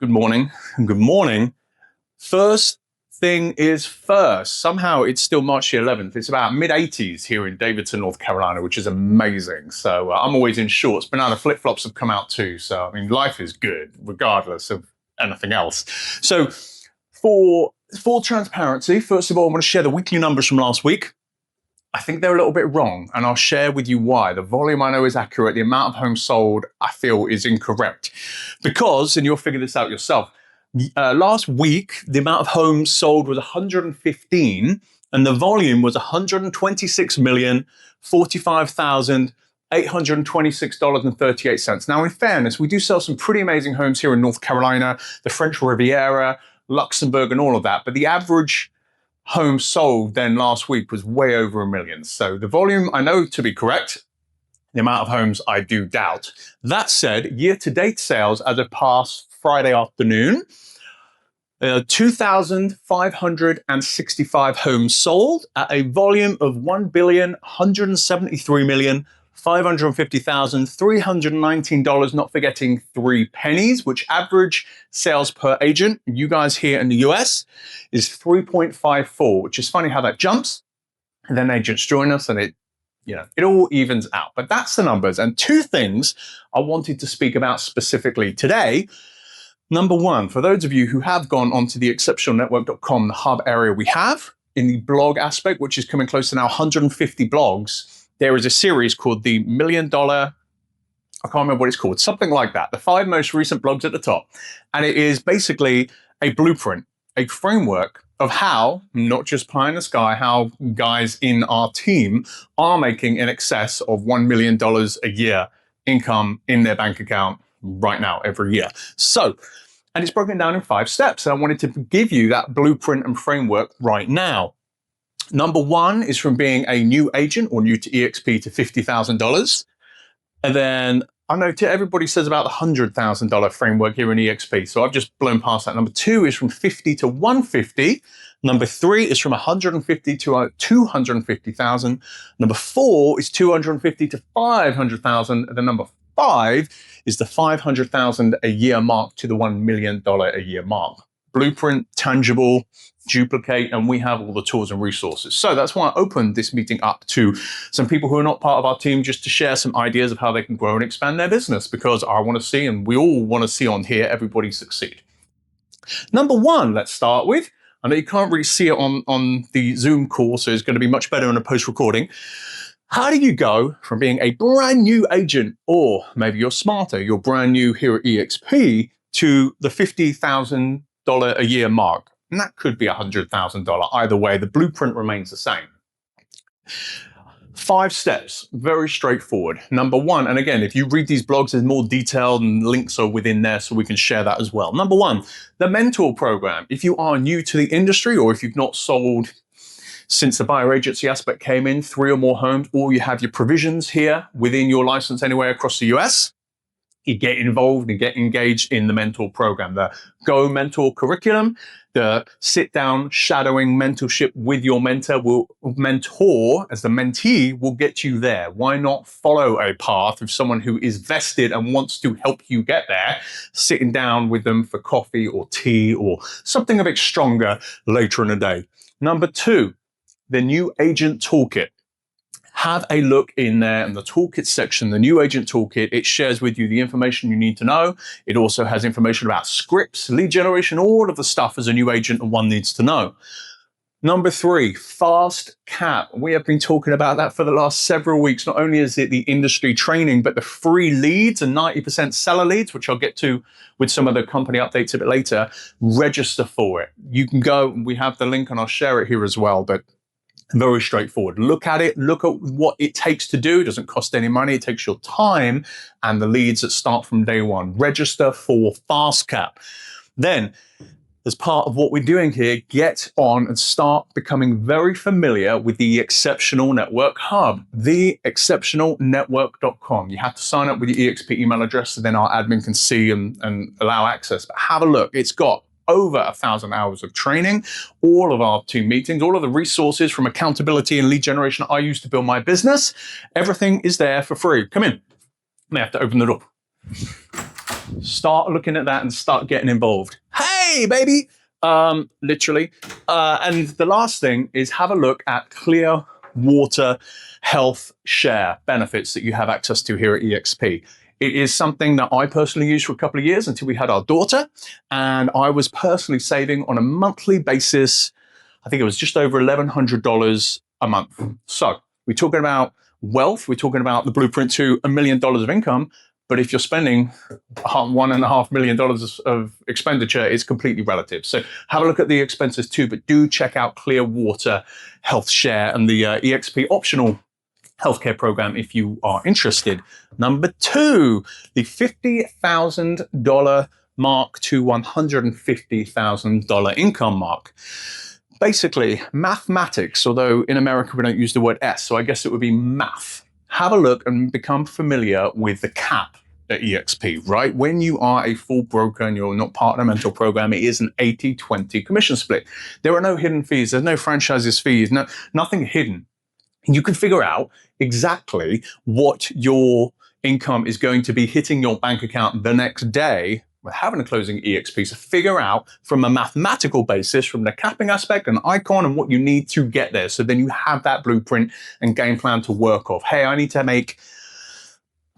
good morning, and good morning. First thing is first. Somehow it's still March the 11th. It's about mid-80s here in Davidson, North Carolina, which is amazing. So I'm always in shorts. Banana flip-flops have come out too. So, I mean, life is good regardless of anything else. So for full transparency, first of all, I want to share the weekly numbers from last week. I think they're a little bit wrong, and I'll share with you why. The volume I know is accurate. The amount of homes sold I feel is incorrect. Because, and you'll figure this out yourself, last week, the amount of homes sold was 115, and the volume was $126,045,826.38. Now, in fairness, we do sell some pretty amazing homes here in North Carolina, the French Riviera, Luxembourg, and all of that. But the average home sold then last week was way over 1 million. So the volume I know to be correct. The amount of homes I do doubt. That said, year-to-date sales as of past Friday afternoon, 2,565 homes sold at a volume of $1,173,550,319, not forgetting 3 pennies, which average sales per agent, you guys here in the US, is 3.54, which is funny how that jumps. And then agents join us and it all evens out. But that's the numbers. And 2 things I wanted to speak about specifically today. Number 1, for those of you who have gone onto the exceptionalnetwork.com, the hub area we have, in the blog aspect, which is coming close to now 150 blogs, there is a series called the $1 Million, I can't remember what it's called, something like that, the 5 most recent blogs at the top. And it is basically a blueprint, a framework of how, not just pie in the sky, how guys in our team are making in excess of $1 million a year income in their bank account right now, every year. So, and it's broken down in 5 steps. And I wanted to give you that blueprint and framework right now. Number 1 is from being a new agent or new to EXP to $50,000. And then I know everybody says about the $100,000 framework here in EXP. So I've just blown past that. Number 2 is from 50 to 150. Number 3 is from 150 to 250,000. Number 4 is 250 to 500,000. And then number 5 is the 500,000 a year mark to the $1 million a year mark. Blueprint, tangible, duplicate, and we have all the tools and resources. So that's why I opened this meeting up to some people who are not part of our team, just to share some ideas of how they can grow and expand their business, because I want to see, and we all want to see on here, everybody succeed. Number 1, let's start with, I know you can't really see it on the Zoom call, so it's going to be much better in a post-recording. How do you go from being a brand new agent, or maybe you're smarter, you're brand new here at EXP, to the $50,000 a year mark? And that could be $100,000. Either way, the blueprint remains the same. 5 steps, very straightforward. Number 1, and again, if you read these blogs, there's more detailed and links are within there, so we can share that as well. Number 1, the mentor program. If you are new to the industry, or if you've not sold since the buyer agency aspect came in, 3 or more homes, or you have your provisions here within your license anywhere across the US, you get involved and get engaged in the mentor program, the Go Mentor curriculum, the sit-down shadowing mentorship with your mentor as the mentee will get you there. Why not follow a path of someone who is vested and wants to help you get there, sitting down with them for coffee or tea or something a bit stronger later in the day. Number 2, the new agent toolkit. Have a look in there in the toolkit section, the new agent toolkit. It shares with you the information you need to know. It also has information about scripts, lead generation, all of the stuff as a new agent and one needs to know. Number 3, FastCAP. We have been talking about that for the last several weeks. Not only is it the industry training, but the free leads and 90% seller leads, which I'll get to with some of the company updates a bit later. Register for it. You can go, we have the link and I'll share it here as well, but very straightforward. Look at it. Look at what it takes to do. It doesn't cost any money. It takes your time and the leads that start from day 1. Register for FastCAP. Then, as part of what we're doing here, get on and start becoming very familiar with the Exceptional Network Hub, theexceptionalnetwork.com. You have to sign up with your EXP email address so then our admin can see and allow access. But have a look. It's got over 1,000 hours of training, all of our team meetings, all of the resources from accountability and lead generation I use to build my business. Everything is there for free. Come in. I may have to open the door. Start looking at that and start getting involved. Hey, baby! Literally. And the last thing is have a look at Clearwater Health Share benefits that you have access to here at EXP. It is something that I personally used for a couple of years until we had our daughter, and I was personally saving on a monthly basis. I think it was just over $1,100 a month. So we're talking about wealth. We're talking about the blueprint to $1 million of income. But if you're spending $1.5 million of expenditure, it's completely relative. So have a look at the expenses too, but do check out Clearwater Health Share and the EXP optional healthcare program if you are interested. Number 2, the $50,000 mark to $150,000 income mark. Basically, mathematics, although in America we don't use the word S, so I guess it would be math. Have a look and become familiar with the cap at EXP, right? When you are a full broker and you're not part of a mentor program, it is an 80-20 commission split. There are no hidden fees. There's no franchises fees, nothing hidden. You can figure out exactly what your income is going to be hitting your bank account the next day with having a closing EXP. So figure out from a mathematical basis, from the capping aspect and icon and what you need to get there. So then you have that blueprint and game plan to work off. Hey, I need to make,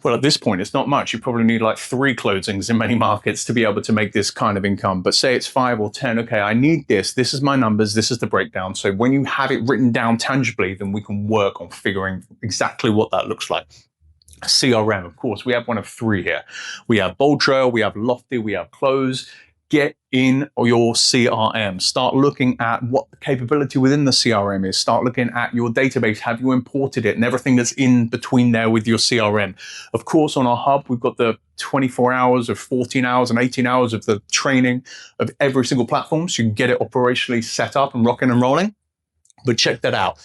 well, at this point, it's not much. You probably need like 3 closings in many markets to be able to make this kind of income. But say it's 5 or 10. Okay, I need this. This is my numbers. This is the breakdown. So when you have it written down tangibly, then we can work on figuring exactly what that looks like. CRM, of course, we have one of 3 here. We have Bold Trail, we have Lofty, we have Close. Get in your CRM. Start looking at what the capability within the CRM is. Start looking at your database. Have you imported it and everything that's in between there with your CRM? Of course, on our hub, we've got the 24 hours of 14 hours and 18 hours of the training of every single platform. So you can get it operationally set up and rocking and rolling. But check that out.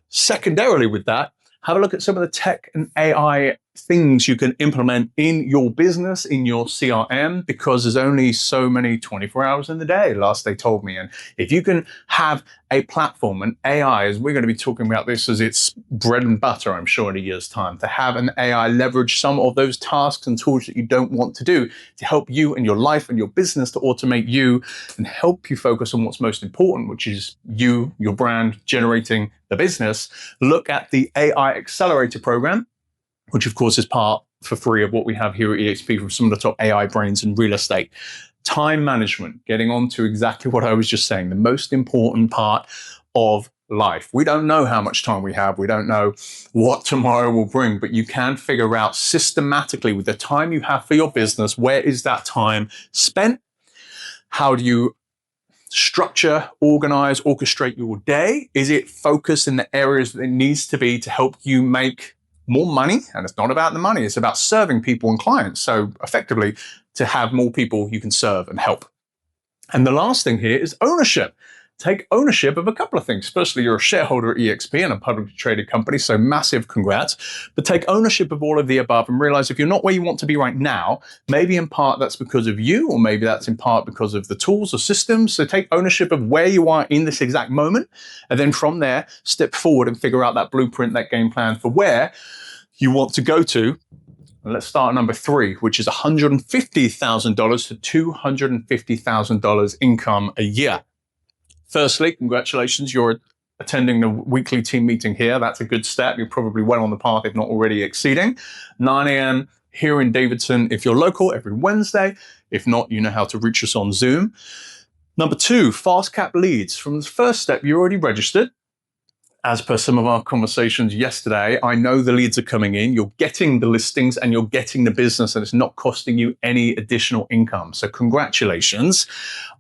Secondarily with that, have a look at some of the tech and AI things you can implement in your business, in your CRM, because there's only so many 24 hours in the day, last they told me. And if you can have a platform, and AI, as we're going to be talking about this as its bread and butter, I'm sure, in a year's time, to have an AI leverage some of those tasks and tools that you don't want to do to help you and your life and your business, to automate you and help you focus on what's most important, which is you, your brand, generating the business. Look at the AI Accelerator program, which of course is part for free of what we have here at EXP from some of the top AI brains in real estate. Time management, getting on to exactly what I was just saying, the most important part of life. We don't know how much time we have. We don't know what tomorrow will bring, but you can figure out systematically with the time you have for your business, where is that time spent? How do you structure, organize, orchestrate your day? Is it focused in the areas that it needs to be to help you make more money? And it's not about the money, it's about serving people and clients. So effectively, to have more people you can serve and help. And the last thing here is ownership. Take ownership of a couple of things. Firstly, you're a shareholder at EXP and a publicly traded company, so massive congrats. But take ownership of all of the above and realize if you're not where you want to be right now, maybe in part that's because of you, or maybe that's in part because of the tools or systems. So take ownership of where you are in this exact moment. And then from there, step forward and figure out that blueprint, that game plan for where you want to go to. And let's start at number 3, which is $150,000 to $250,000 income a year. Firstly, congratulations, you're attending the weekly team meeting here. That's a good step. You're probably well on the path, if not already exceeding. 9 a.m. here in Davidson, if you're local, every Wednesday. If not, you know how to reach us on Zoom. Number 2, FastCAP leads. From the first step, you're already registered. As per some of our conversations yesterday, I know the leads are coming in, you're getting the listings and you're getting the business, and it's not costing you any additional income. So congratulations.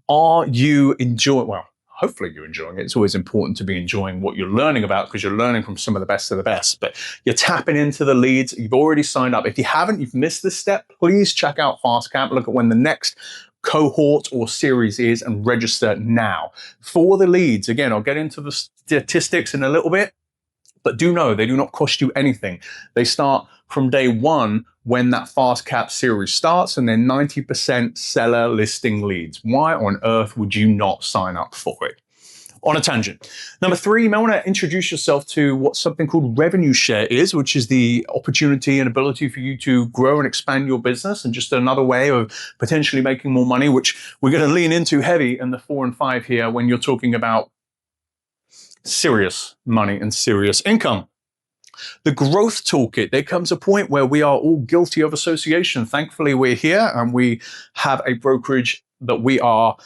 Are you enjoying, well, hopefully you're enjoying it. It's always important to be enjoying what you're learning about because you're learning from some of the best of the best. But you're tapping into the leads. You've already signed up. If you haven't, you've missed this step, please check out FastCAP. Look at when the next cohort or series is and register now. For the leads, again, I'll get into the statistics in a little bit, but do know they do not cost you anything. They start from day 1 when that FastCAP series starts, and they're 90% seller listing leads. Why on earth would you not sign up for it? on a tangent. Number 3, you may want to introduce yourself to what something called revenue share is, which is the opportunity and ability for you to grow and expand your business, and just another way of potentially making more money, which we're going to lean into heavy in the 4 and 5 here when you're talking about serious money and serious income. The growth toolkit, there comes a point where we are all guilty of association. Thankfully, we're here and we have a brokerage that we are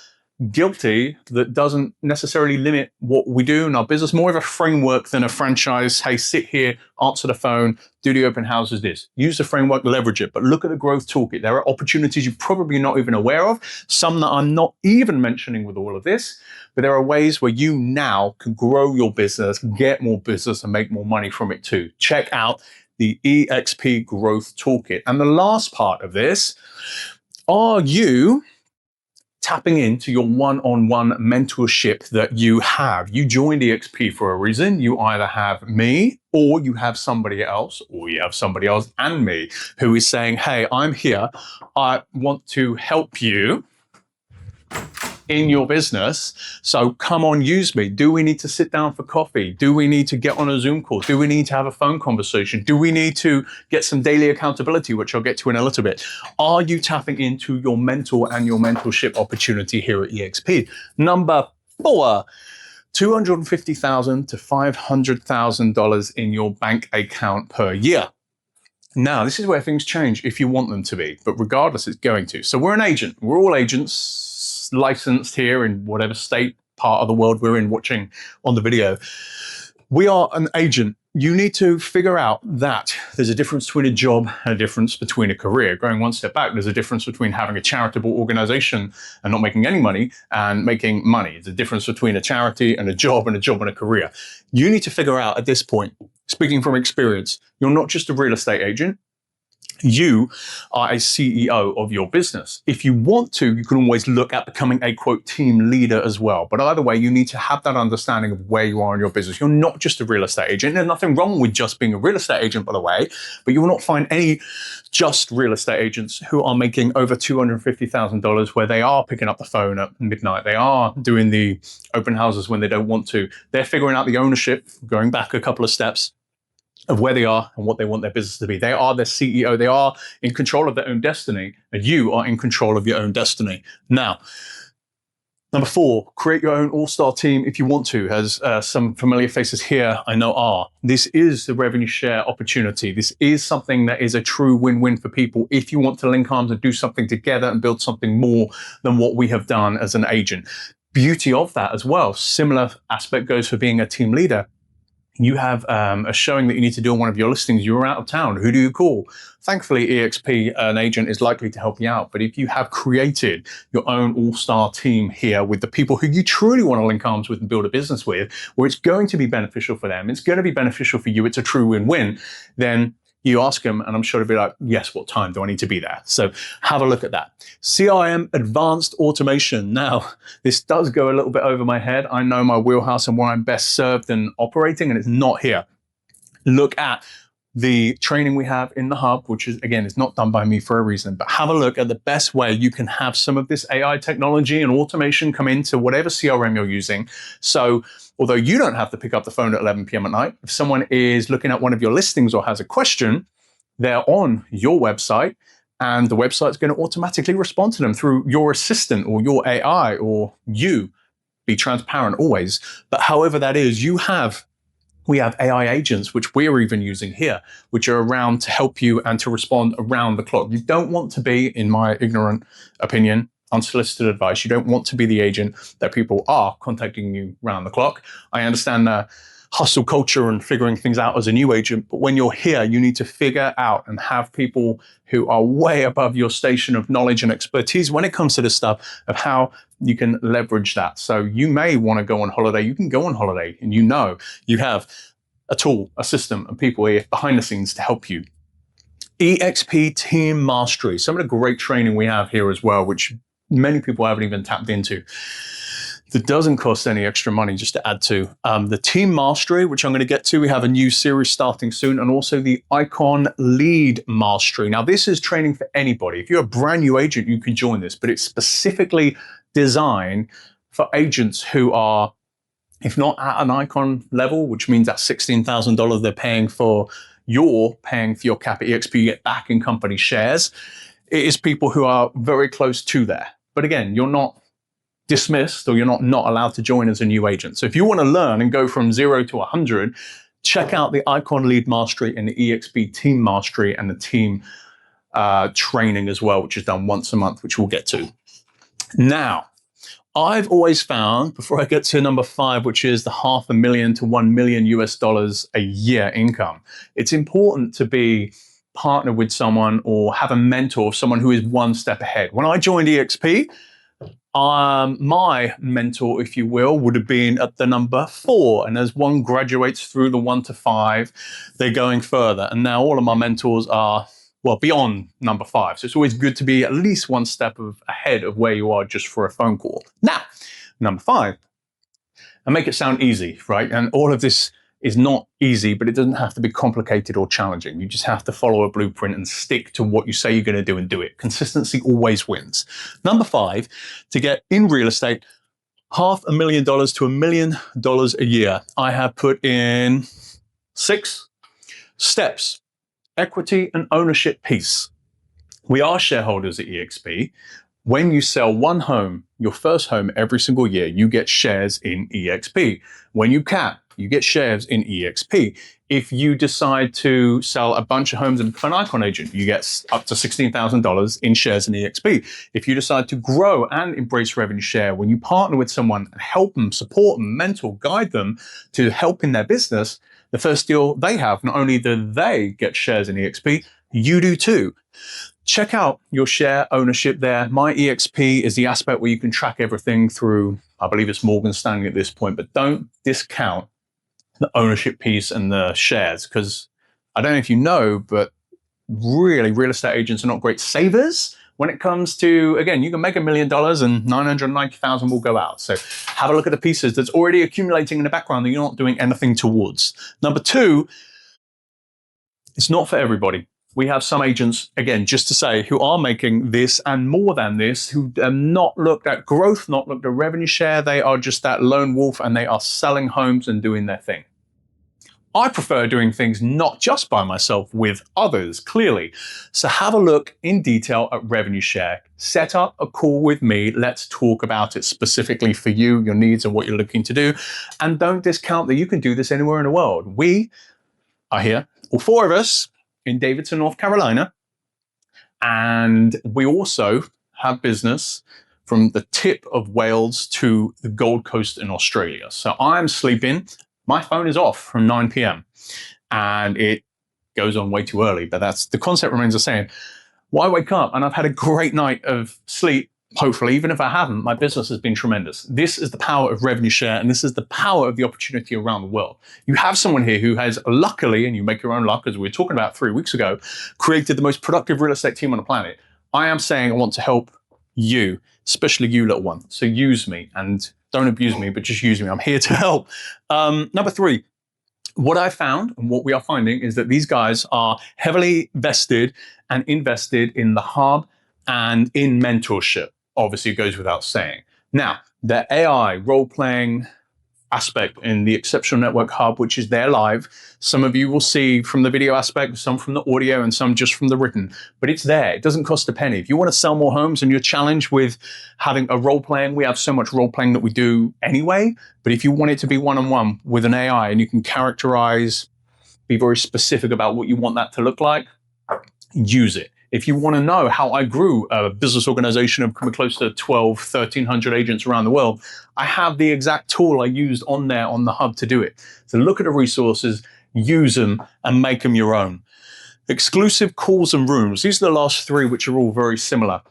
guilty that doesn't necessarily limit what we do in our business, more of a framework than a franchise. Hey, sit here, answer the phone, do the open houses, this. Use the framework, leverage it, but look at the growth toolkit. There are opportunities you're probably not even aware of, some that I'm not even mentioning with all of this, but there are ways where you now can grow your business, get more business, and make more money from it too. Check out the EXP Growth Toolkit. And the last part of this, are you tapping into your one-on-one mentorship that you have? You joined EXP for a reason. You either have me, or you have somebody else, or you have somebody else and me who is saying, hey, I'm here. I want to help you in your business. So come on, use me. Do we need to sit down for coffee? Do we need to get on a Zoom call? Do we need to have a phone conversation? Do we need to get some daily accountability, which I'll get to in a little bit? Are you tapping into your mentor and your mentorship opportunity here at EXP? Number 4, $250,000 to $500,000 in your bank account per year. Now, this is where things change if you want them to be, but regardless, it's going to. So we're an agent. We're all agents, licensed here in whatever state, part of the world we're in, watching on the video. We are an agent. You need to figure out that there's a difference between a job and a difference between a career. Going one step back, there's a difference between having a charitable organization and not making any money and making money. There's a difference between a charity and a job and a career. You need to figure out at this point, speaking from experience, you're not just a real estate agent. You are a CEO of your business. If you want to, you can always look at becoming a, quote, team leader as well. But either way, you need to have that understanding of where you are in your business. You're not just a real estate agent. There's nothing wrong with just being a real estate agent, by the way, but you will not find any just real estate agents who are making over $250,000 where they are picking up the phone at midnight. They are doing the open houses when they don't want to. They're figuring out the ownership, going back a couple of steps, of where they are and what they want their business to be. They are their CEO. They are in control of their own destiny, and you are in control of your own destiny. Now, number 4, create your own all-star team if you want to. As some familiar faces here I know are. This is the revenue share opportunity. This is something that is a true win-win for people if you want to link arms and do something together and build something more than what we have done as an agent. Beauty of that as well, similar aspect goes for being a team leader. You have a showing that you need to do on one of your listings. You're out of town. Who do you call? Thankfully, EXP, an agent, is likely to help you out. But if you have created your own all-star team here with the people who you truly want to link arms with and build a business with, where it's going to be beneficial for them, it's going to be beneficial for you, it's a true win-win, then you ask them, and I'm sure they'll be like, yes, what time do I need to be there? So have a look at that. CRM, advanced automation. Now, this does go a little bit over my head. I know my wheelhouse and where I'm best served and operating, and it's not here. Look at the training we have in the hub, which is, again, it's not done by me for a reason, but have a look at the best way you can have some of this AI technology and automation come into whatever CRM you're using. So although you don't have to pick up the phone at 11 p.m. at night, if someone is looking at one of your listings or has a question, they're on your website and the website's going to automatically respond to them through your assistant or your AI or you. Be transparent always. But however that is, we have AI agents, which we're even using here, which are around to help you and to respond around the clock. You don't want to be, in my ignorant opinion, unsolicited advice, you don't want to be the agent that people are contacting you around the clock. I understand the hustle culture and figuring things out as a new agent, but when you're here, you need to figure out and have people who are way above your station of knowledge and expertise when it comes to this stuff of how you can leverage that. So you may want to go on holiday, you can go on holiday, and you know you have a tool, a system, and people here behind the scenes to help you. EXP Team Mastery, some of the great training we have here as well, which many people haven't even tapped into. That doesn't cost any extra money, just to add to. The Team Mastery, which I'm going to get to, we have a new series starting soon, and also the Icon Lead Mastery. Now, this is training for anybody. If you're a brand new agent, you can join this, but it's specifically designed for agents who are if not at an icon level, which means that $16,000 they're paying for, you're paying for your cap at EXP, you get back in company shares. It is people who are very close to there. But again, you're not dismissed or you're not allowed to join as a new agent. So if you want to learn and go from 0 to 100, check out the Icon Lead Mastery and the EXP Team Mastery and the team training as well, which is done once a month, which we'll get to. Now, I've always found, before I get to number 5, which is the $500,000 to $1 million US a year income, it's important to be partnered with someone or have a mentor, someone who is one step ahead. When I joined EXP, my mentor, if you will, would have been at the number 4. And as one graduates through the 1 to 5, they're going further. And now all of my mentors are, well, beyond number 5. So it's always good to be at least one step ahead of where you are just for a phone call. Now, number 5, and make it sound easy, right? And all of this is not easy, but it doesn't have to be complicated or challenging. You just have to follow a blueprint and stick to what you say you're going to do and do it. Consistency always wins. Number 5, to get in real estate, $500,000 to $1 million a year. I have put in 6 steps. Equity and ownership piece. We are shareholders at EXP. When you sell one home, your first home every single year, you get shares in EXP. When you cap, you get shares in EXP. If you decide to sell a bunch of homes and become an icon agent, you get up to $16,000 in shares in EXP. If you decide to grow and embrace revenue share, when you partner with someone and help them, support them, mentor, guide them to help in their business, the first deal they have, not only do they get shares in EXP, you do too. Check out your share ownership there. My EXP is the aspect where you can track everything through, I believe it's Morgan Stanley at this point, but don't discount the ownership piece and the shares, because I don't know if you know, but really real estate agents are not great savers when it comes to, again, you can make $1 million and 990,000 will go out. So have a look at the pieces that's already accumulating in the background that you're not doing anything towards. Number 2, it's not for everybody. We have some agents, again, just to say, who are making this and more than this, who have not looked at growth, not looked at revenue share. They are just that lone wolf and they are selling homes and doing their thing. I prefer doing things not just by myself, with others, clearly. So have a look in detail at revenue share. Set up a call with me. Let's talk about it specifically for you, your needs and what you're looking to do. And don't discount that you can do this anywhere in the world. We are here, all 4 of us, in Davidson, North Carolina. And we also have business from the tip of Wales to the Gold Coast in Australia. So I'm sleeping. My phone is off from 9 p.m. and it goes on way too early, but that's the concept remains the same. Why wake up? And I've had a great night of sleep. Hopefully, even if I haven't, my business has been tremendous. This is the power of revenue share, and this is the power of the opportunity around the world. You have someone here who has luckily, and you make your own luck, as we were talking about 3 weeks ago, created the most productive real estate team on the planet. I am saying I want to help you, especially you, little one. So use me, and don't abuse me, but just use me. I'm here to help. Number 3, what I found and what we are finding is that these guys are heavily vested and invested in the hub and in mentorship. Obviously, it goes without saying. Now, the AI role-playing aspect in the Exceptional Network Hub, which is there live. Some of you will see from the video aspect, some from the audio, and some just from the written. But it's there. It doesn't cost a penny. If you want to sell more homes and you're challenged with having a role-playing, we have so much role-playing that we do anyway. But if you want it to be one-on-one with an AI and you can characterize, be very specific about what you want that to look like, use it. If you want to know how I grew a business organization of coming close to 1,300 agents around the world, I have the exact tool I used on there on the hub to do it. So look at the resources, use them, and make them your own. Exclusive calls and rooms. These are the last 3, which are all very similar.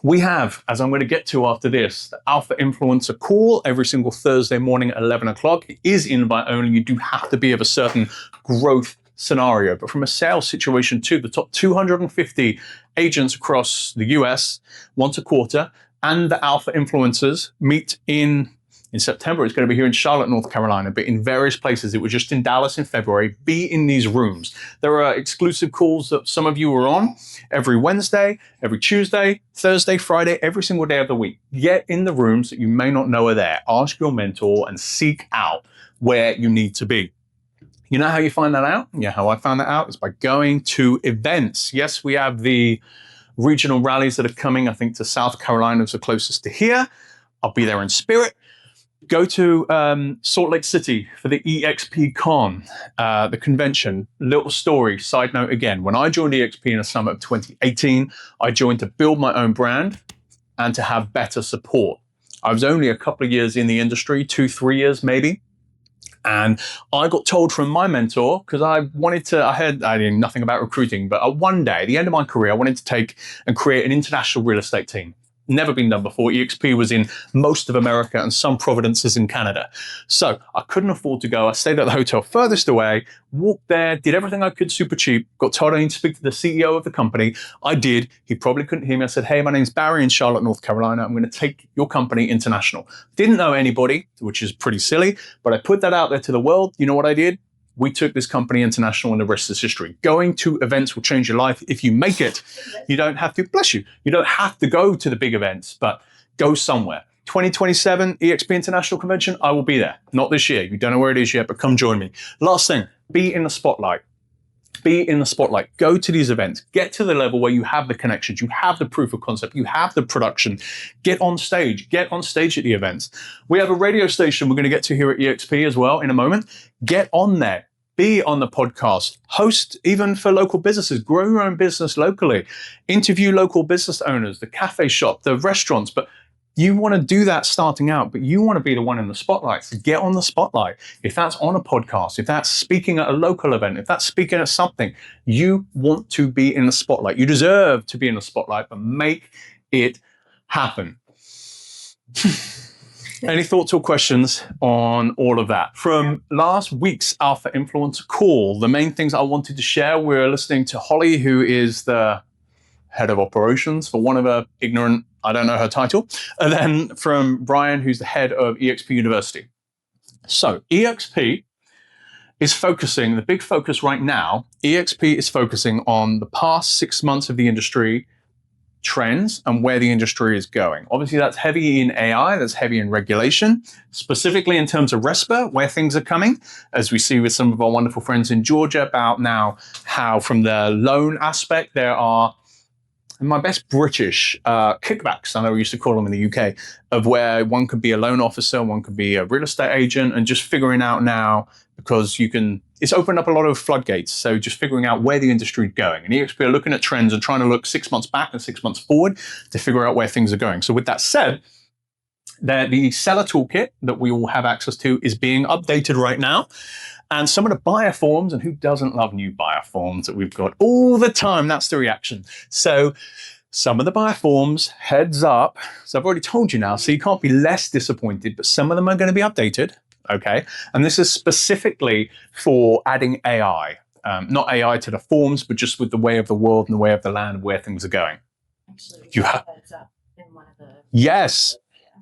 We have, as I'm going to get to after this, the Alpha Influencer call every single Thursday morning at 11 o'clock. It is invite only. You do have to be of a certain growth scenario, but from a sales situation too, the top 250 agents across the US once a quarter and the alpha influencers meet in In September, it's going to be here in Charlotte, North Carolina, but in various places. It was just in Dallas in February. Be in these rooms. There are exclusive calls that some of you are on every Wednesday, every Tuesday, Thursday, Friday, every single day of the week. Get in the rooms that you may not know are there. Ask your mentor and seek out where you need to be. You know how you find that out? Yeah, how I found that out is by going to events. Yes, we have the regional rallies that are coming, I think, to South Carolina is the closest to here. I'll be there in spirit. Go to Salt Lake City for the EXP Con, the convention. Little story, side note again. When I joined EXP in the summer of 2018, I joined to build my own brand and to have better support. I was only a couple of years in the industry, 2-3 years maybe. And I got told from my mentor, because I knew nothing about recruiting, but one day, at the end of my career, I wanted to take and create an international real estate team. Never been done before. EXP was in most of America and some provinces in Canada. So I couldn't afford to go. I stayed at the hotel furthest away, walked there, did everything I could super cheap, got told I need to speak to the CEO of the company. I did. He probably couldn't hear me. I said, hey, my name's Barry in Charlotte, North Carolina. I'm going to take your company international. Didn't know anybody, which is pretty silly, but I put that out there to the world. You know what I did? We took this company international and the rest is history. Going to events will change your life if you make it. You don't have to, bless you, you don't have to go to the big events, but go somewhere. 2027 EXP International Convention, I will be there. Not this year. You don't know where it is yet, but come join me. Last thing, be in the spotlight. Be in the spotlight. Go to these events. Get to the level where you have the connections, you have the proof of concept, you have the production. Get on stage. Get on stage at the events. We have a radio station we're going to get to here at EXP as well in a moment. Get on there. Be on the podcast, host even for local businesses, grow your own business locally, interview local business owners, the cafe shop, the restaurants. But you want to do that starting out, but you want to be the one in the spotlight. So get on the spotlight. If that's on a podcast, if that's speaking at a local event, if that's speaking at something, you want to be in the spotlight. You deserve to be in the spotlight, but make it happen. Any thoughts or questions on all of that? From last week's Alpha Influencer call, the main things I wanted to share, we're listening to Holly, who is the head of operations, for one of her ignorant, I don't know her title, and then from Brian, who's the head of EXP University. So EXP is focusing, the big focus right now, EXP is focusing on the past 6 months of the industry trends and where the industry is going. Obviously, that's heavy in AI, that's heavy in regulation, specifically in terms of RESPA, where things are coming, as we see with some of our wonderful friends in Georgia about now how from the loan aspect, there are, in my best British, kickbacks, I know we used to call them in the UK, of where one could be a loan officer, one could be a real estate agent, and just figuring out now, because you can, it's opened up a lot of floodgates. So just figuring out where the industry is going. And EXP are looking at trends and trying to look 6 months back and 6 months forward to figure out where things are going. So with that said, the seller toolkit that we all have access to is being updated right now. And some of the buyer forms, and who doesn't love new buyer forms that we've got all the time? That's the reaction. So some of the buyer forms, heads up. So I've already told you now, so you can't be less disappointed, but some of them are going to be updated. Okay, and this is specifically for adding AI, not AI to the forms, but just with the way of the world and the way of the land, where things are going. Actually, You have heads up in one of the yes,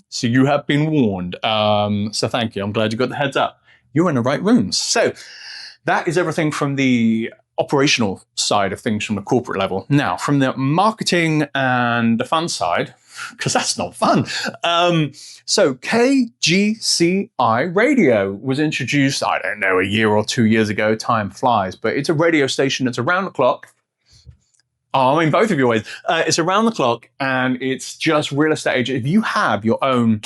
so you have been warned. So thank you. I'm glad you got the heads up. You're in the right rooms. So that is everything from the operational side of things from the corporate level. Now, from the marketing and the fun side, because that's not fun. So KGCI Radio was introduced, I don't know, a year or 2 years ago. Time flies, but it's a radio station that's around the clock. Oh, I mean, both of your ways. It's around the clock, and it's just real estate agent. If you have your own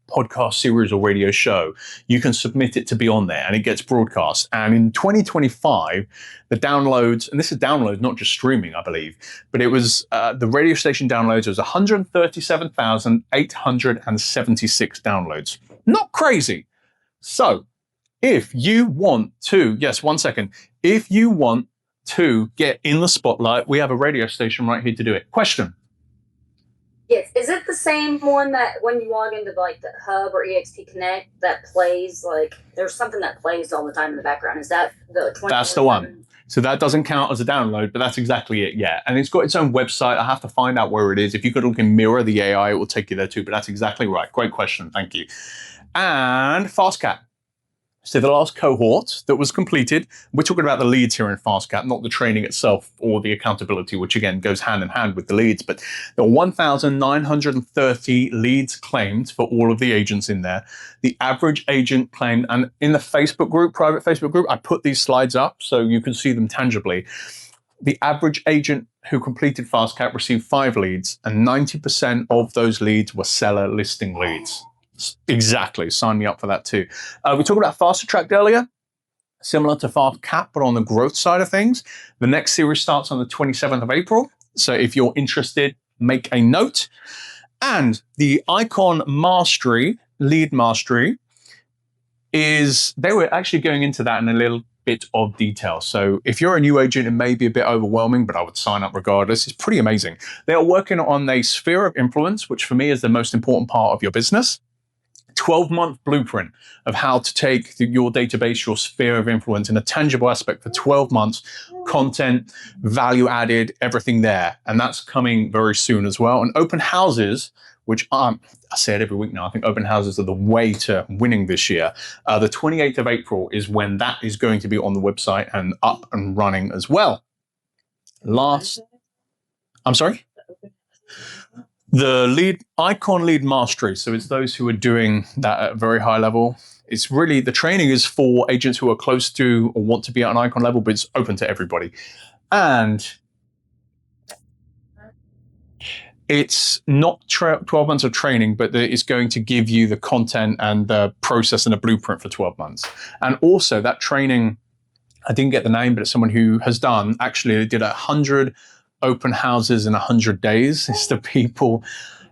podcast series or radio show, you can submit it to be on there and it gets broadcast. And in 2025, the downloads, and this is downloads, not just streaming, I believe, but it was the radio station downloads was 137,876 downloads. Not crazy. So if you want to, yes, 1 second, if you want to get in the spotlight, we have a radio station right here to do it. Question. Yes. Is it the same one that when you log into like the Hub or EXP Connect that plays, like there's something that plays all the time in the background? Is that the 24/7? That's the one. So that doesn't count as a download, but that's exactly it, yeah. And it's got its own website. I have to find out where it is. If you could look in Mirror, the AI, it will take you there too, but that's exactly right. Great question, thank you. And FastCAP. So the last cohort that was completed, we're talking about the leads here in FastCAP, not the training itself or the accountability, which again goes hand in hand with the leads. But there were 1,930 leads claimed for all of the agents in there. The average agent claimed, and in the Facebook group, private Facebook group, I put these slides up so you can see them tangibly. The average agent who completed FastCAP received 5 leads, and 90% of those leads were seller listing leads. Exactly. Sign me up for that too. We talked about Fast Attract earlier, similar to FastCAP, but on the growth side of things. The next series starts on the 27th of April. So if you're interested, make a note. And the Icon Mastery, Lead Mastery, they were actually going into that in a little bit of detail. So if you're a new agent, it may be a bit overwhelming, but I would sign up regardless. It's pretty amazing. They are working on a sphere of influence, which for me is the most important part of your business. 12-month blueprint of how to take your database, your sphere of influence in a tangible aspect for 12 months, content, value added, everything there. And that's coming very soon as well. And open houses, which I say it every week now, I think open houses are the way to winning this year. The 28th of April is when that is going to be on the website and up and running as well. I'm sorry? The Icon Lead Mastery. So it's those who are doing that at a very high level. It's really, the training is for agents who are close to or want to be at an Icon level, but it's open to everybody. And it's not 12 months of training, but it's going to give you the content and the process and the blueprint for 12 months. And also that training, I didn't get the name, but it's someone who has done, actually did 100 open houses in 100 days. It's the people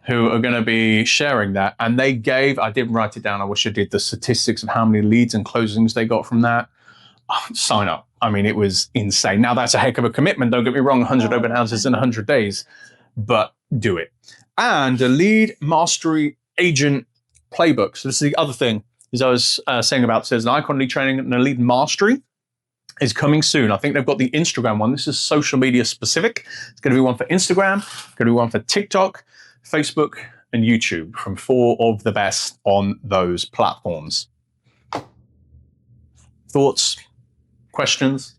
who are going to be sharing that. And they gave, I didn't write it down, I wish I did, the statistics of how many leads and closings they got from that. Oh, sign up. I mean, it was insane. Now that's a heck of a commitment. Don't get me wrong, 100 open houses in 100 days, but do it. And the Lead Mastery Agent Playbook. So this is the other thing, as I was saying about, says an Icon Lead Training and a Lead Mastery is coming soon. I think they've got the Instagram one. This is social media specific. It's going to be one for Instagram, going to be one for TikTok, Facebook, and YouTube, from 4 of the best on those platforms. Thoughts? Questions?